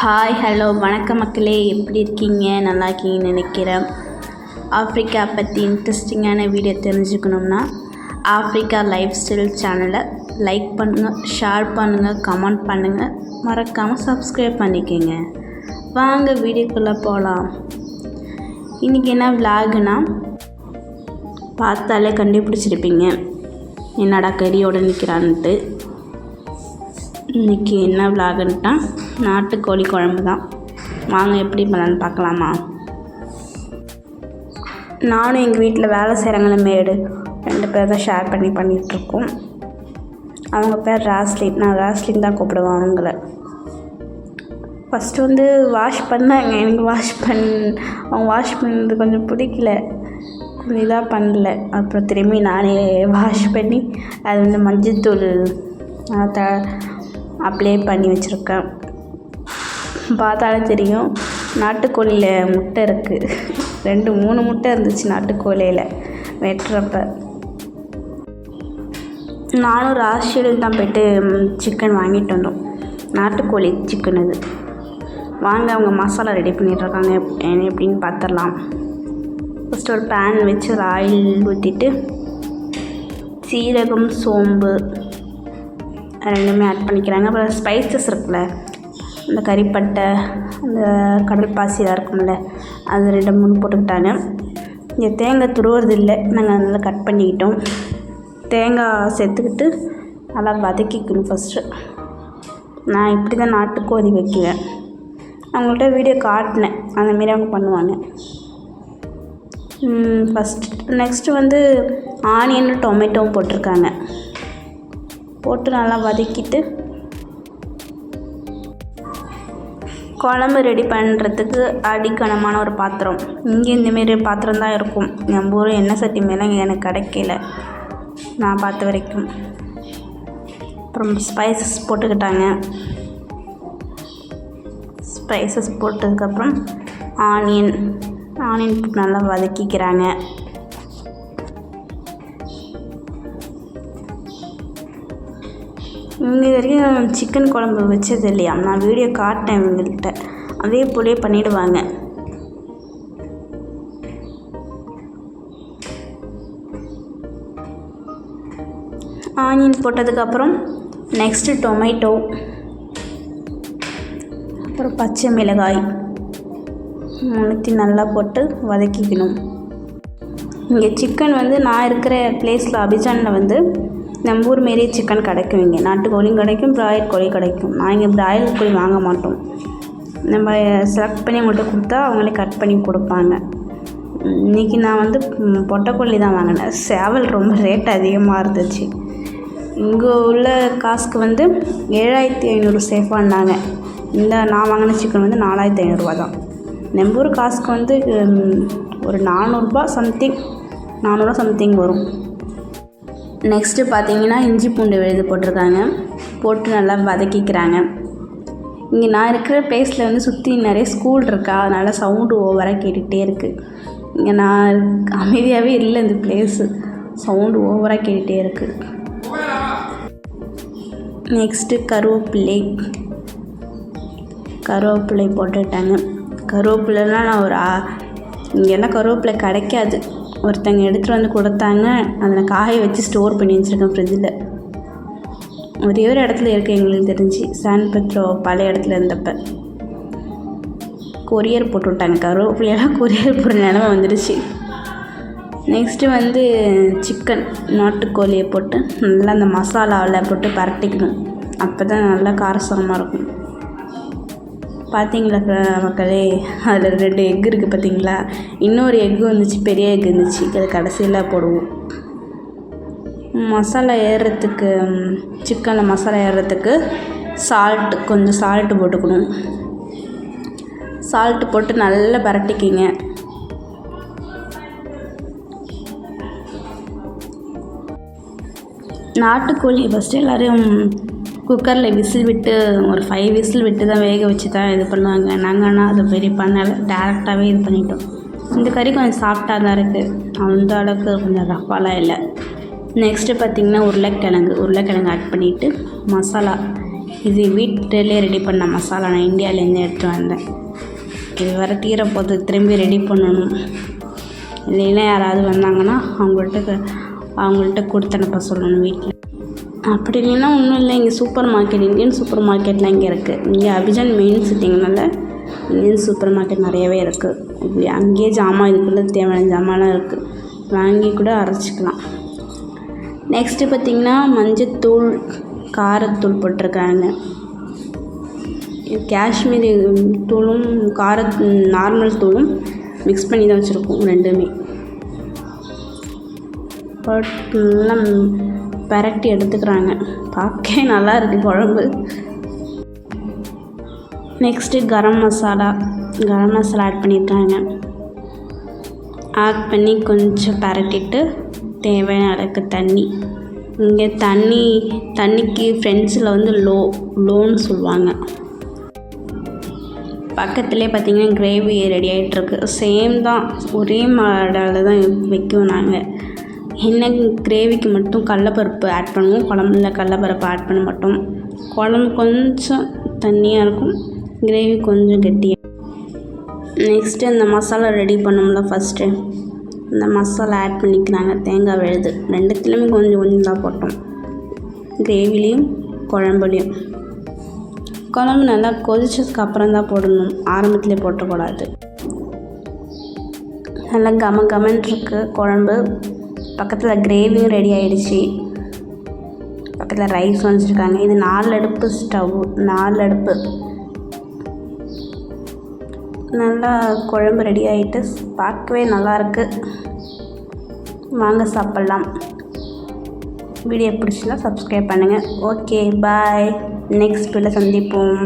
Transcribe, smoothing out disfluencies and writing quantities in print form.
Hi hello வணக்கம் மக்களே, எப்படி இருக்கீங்க? நல்லா இருக்கீங்கன்னு நினைக்கிறேன். ஆஃப்ரிக்கா பற்றி இன்ட்ரெஸ்டிங்கான வீடியோ தெரிஞ்சுக்கணும்னா ஆஃப்ரிக்கா லைஃப் ஸ்டைல் சேனலை லைக் பண்ணுங்கள், ஷேர் பண்ணுங்கள், கமெண்ட் பண்ணுங்கள், மறக்காமல் சப்ஸ்கிரைப் பண்ணிக்கோங்க. வாங்க வீடியோக்குள்ளே போகலாம். இன்றைக்கி என்ன விலாகுனா பார்த்தாலே கண்டுபிடிச்சிருப்பீங்க என்னடா கறியோடு நிற்கிறான்ட்டு. இன்றைக்கி என்ன விலாகுன்ட்டா நாட்டுக்கோழி குழம்பு தான். வாங்க எப்படி பண்ணலான்னு பார்க்கலாமா. நானும் எங்கள் வீட்டில் வேலை செய்கிறாங்கள மேடு 2 பேர் தான் ஷேர் பண்ணிகிட்ருக்கோம். அவங்க பேர் ராஸ்லின், நான் ராஸ்லின் தான் கூப்பிடுவேன் அவங்கள. ஃபஸ்ட்டு வாஷ் பண்ணாங்க. எனக்கு அவங்க வாஷ் பண்ணது கொஞ்சம் பிடிக்கல, கொஞ்சம் இதாக பண்ணல. அப்புறம் திரும்பி நானே வாஷ் பண்ணி அது மஞ்சத்தூள் அப்ளை பண்ணி வச்சுருக்கேன். பார்த்தாலே தெரியும் நாட்டுக்கோழியில் முட்டை இருக்குது. 2-3 முட்டை இருந்துச்சு நாட்டுக்கோழியில் வெட்டுறப்ப. நானும் ராசியில் தான் போய்ட்டு சிக்கன் வாங்கிட்டு வந்தோம். நாட்டுக்கோழி சிக்கன் இது. வாங்க அவங்க மசாலா ரெடி பண்ணிகிட்ருக்காங்க எப்படின்னு பார்த்துடலாம். ஃபஸ்ட்டு ஒரு பேன் வச்சு ஒரு ஆயில் ஊற்றிட்டு சீரகம், சோம்பு ரெண்டுமே ஆட் பண்ணிக்கிறாங்க. அப்புறம் ஸ்பைசஸ் இருக்குல்ல, இந்த கறிப்பட்டை, அந்த கடல் பாசியாக இருக்கும்ல, அது 2-3 போட்டுக்கிட்டாங்க. இங்கே தேங்காய் துருவுறது இல்லை, நாங்கள் நல்லா கட் பண்ணிக்கிட்டோம். தேங்காய் சேர்த்துக்கிட்டு நல்லா வதக்கிக்கணும் ஃபஸ்ட்டு. நான் இப்படி தான் நாட்டுக்கோழி வைக்குவேன். அவங்கள்ட்ட வீடியோ காட்டினேன், அந்தமாரி அவங்க பண்ணுவாங்க. நெக்ஸ்ட்டு ஆனியனும் டொமேட்டோவும் போட்டிருக்காங்க. போட்டு நல்லா வதக்கிட்டு குழம்பு ரெடி பண்ணுறதுக்கு அடிக்கனமான ஒரு பாத்திரம். இங்கே இந்தமாரி பாத்திரம் தான் இருக்கும். நம்ம ஊர் எண்ணெய் சட்டி மேலே எனக்கு கிடைக்கல நான் பார்த்த வரைக்கும். அப்புறம் ஸ்பைசஸ் போட்டுக்கிட்டாங்க. ஸ்பைசஸ் போட்டதுக்கப்புறம் ஆனியன் போட்டு நல்லா வதக்கிக்கிறாங்க. இங்கே வரைக்கும் சிக்கன் குழம்பு வச்சது இல்லையா, நான் வீடியோ காட்டேன் இவங்கள்ட்ட. அதே போலே பண்ணிவிடுவாங்க. ஆனியன் போட்டதுக்கப்புறம் நெக்ஸ்ட்டு டொமேட்டோ, அப்புறம் பச்சை மிளகாய் நல்லா போட்டு வதக்கிக்கணும். இங்கே சிக்கன் நான் இருக்கிற பிளேஸில் அபிஜானில் நம்ம ஊர் மாரியே சிக்கன் கிடைக்கும். இங்கே நாட்டுக்கோழியும் கிடைக்கும், பிராய்லர் கோழி கிடைக்கும். நான் இங்கே பிராய்லர் கோழி வாங்க மாட்டோம். நம்ம செலக்ட் பண்ணி அவங்கள்ட்ட கொடுத்தா அவங்களே கட் பண்ணி கொடுப்பாங்க. இன்றைக்கி நான் பொட்டைக்கோழி தான் வாங்கினேன். சேவல் ரொம்ப ரேட் அதிகமாக இருந்துச்சு. இங்கே உள்ள காசுக்கு 7500 சேஃபானாங்க. இந்த நான் வாங்கின சிக்கன் 4500 தான். நம்ம ஊர் காசுக்கு ஒரு 400 சம்திங் வரும். நெக்ஸ்ட்டு பார்த்தீங்கன்னா இஞ்சி பூண்டு விழுது போட்டிருக்காங்க. போட்டு நல்லா வதக்கிக்கிறாங்க. இங்கே நான் இருக்கிற பிளேஸில் சுற்றி நிறைய ஸ்கூல் இருக்கா, அதனால் சவுண்டு ஓவராக கேட்டுகிட்டே இருக்குது. இங்கே நான் அமைதியாகவே இல்லை, இந்த பிளேஸு சவுண்டு ஓவராக கேட்டுகிட்டே இருக்குது. நெக்ஸ்ட்டு கருவேப்பிலை போட்டுட்டாங்க. கருவேப்பிலைலாம் நான் இங்கெல்லாம் கருவேப்பிலை கிடைக்காது. ஒருத்தங்க எடுத்துகிட்டு கொடுத்தாங்க. அதில் காய வச்சு ஸ்டோர் பண்ணி வச்சுருக்கேன் ஃப்ரிட்ஜில். ஒரே ஒரு இடத்துல இருக்குது எங்களுக்கு தெரிஞ்சு, சான் பெட்ரோ பழைய இடத்துல இருந்தப்போ. கொரியர் போட்டு விட்டாங்க. கருவேப்பிலையெல்லாம் கொரியர் போடுற நிலமை வந்துடுச்சு. நெக்ஸ்ட்டு சிக்கன் நாட்டுக்கோழியை போட்டு நல்லா அந்த மசாலாவில் போட்டு பரட்டிக்கணும். அப்போ தான் நல்லா காரசாரமாக இருக்கும். பார்த்தீங்களா மக்களே, அதில் 2 எக் இருக்குது பார்த்தீங்களா. இன்னொரு எக்கு வந்துச்சு, பெரிய எக் இருந்துச்சு. அது கடைசியில் போடுவோம். மசாலா ஏறுறதுக்கு, சிக்கனில் மசாலா ஏறுறதுக்கு கொஞ்சம் சால்ட்டு போட்டுக்கணும். சால்ட்டு போட்டு நல்லா பரட்டிக்கிங்க. நாட்டுக்கோழி ஃபஸ்ட்டு எல்லோரும் குக்கரில் விசில் விட்டு ஒரு 5 விசில் விட்டு தான் வேக வச்சு தான் இது பண்ணுவாங்க. நாங்கள் அது பெரிய பண்ணல, டேரெக்டாகவே இது பண்ணிட்டோம். இந்த கறி கொஞ்சம் சாஃப்டாக தான் இருக்குது, அந்த அளவுக்கு கொஞ்சம் ரஃபாலாம் இல்லை. நெக்ஸ்ட்டு பார்த்திங்கன்னா உருளைக்கிழங்கு ஆட் பண்ணிவிட்டு மசாலா இது வீட்டிலே ரெடி பண்ண மசாலா, நான் இந்தியாவிலேருந்து எடுத்து வந்தேன். இது வர தீரப்போது திரும்பி ரெடி பண்ணணும். இல்லைன்னா யாராவது வந்தாங்கன்னா அவங்கள்ட்ட கொடுத்து அனுப்ப சொல்லணும் வீட்டில். அப்படி இல்லைன்னா ஒன்றும் இல்லை, இங்கே சூப்பர் மார்க்கெட், இந்தியன் சூப்பர் மார்க்கெட்லாம் இங்கே இருக்குது. இங்கே அபிஜான் மெயின் சிட்டிங்கனால இந்தியன் சூப்பர் மார்க்கெட் நிறையவே இருக்குது. அங்கேயே ஜாமான் இதுக்குள்ளே தேவையான ஜாமான்லாம் இருக்குது, வாங்கி கூட அரைச்சிக்கலாம். நெக்ஸ்ட்டு பார்த்திங்கன்னா மஞ்சத்தூள், காரத்தூள் போட்டிருக்காங்க. காஷ்மீரி தூளும் நார்மல் தூளும் மிக்ஸ் பண்ணி தான் வச்சுருக்கோம் ரெண்டுமே. நல்லா பரட்டி எடுத்துக்கிறாங்க, பார்க்கவே நல்லா இருக்குது குழம்பு. நெக்ஸ்ட்டு கரம் மசாலா ஆட் பண்ணியிருக்காங்க. ஆட் பண்ணி கொஞ்சம் பரட்டிட்டு தேவையான அளவுக்கு தண்ணி. இங்கே தண்ணிக்கு ஃப்ரெண்ட்ஸில் வந்து லோன்னு சொல்லுவாங்க. பக்கத்துலேயே பார்த்திங்கன்னா கிரேவி ரெடி ஆகிட்டுருக்கு. சேம் தான், ஒரே மாடலில் தான் வைக்குவோம் நாங்கள். என்ன கிரேவிக்கு மட்டும் கடலப்பருப்பு ஆட் பண்ணுவோம், குழம்புல கடலப்பருப்பு ஆட் பண்ண மாட்டோம். குழம்பு கொஞ்சம் தண்ணியாக இருக்கும், கிரேவி கொஞ்சம் கெட்டியாக. நெக்ஸ்ட்டு இந்த மசாலா ரெடி பண்ணோம்ல, ஃபஸ்ட்டு இந்த மசாலா ஆட் பண்ணிக்கிறாங்க. தேங்காய் விழுது ரெண்டுத்துலேயுமே கொஞ்சம் தான் போட்டோம், கிரேவிலையும் குழம்புலையும். குழம்பு நல்லா கொதிச்சதுக்கு அப்புறம் தான் போடணும், ஆரம்பத்திலே போட்டக்கூடாது. நல்லா கமன் இருக்குது குழம்பு. பக்கத்தில் கிரேவியும் ரெடி ஆகிடுச்சி. பக்கத்தில் ரைஸ் வச்சுருக்காங்க. இது 4 அடுப்பு ஸ்டவ், 4 அடுப்பு. நல்லா குழம்பு ரெடி ஆகிட்டு பார்க்கவே நல்லாயிருக்கு. வாங்க சாப்பிட்லாம். வீடியோ பிடிச்சிருந்தா சப்ஸ்கிரைப் பண்ணுங்கள். ஓகே, பாய். நெக்ஸ்ட் வீடியோவில் சந்திப்போம்.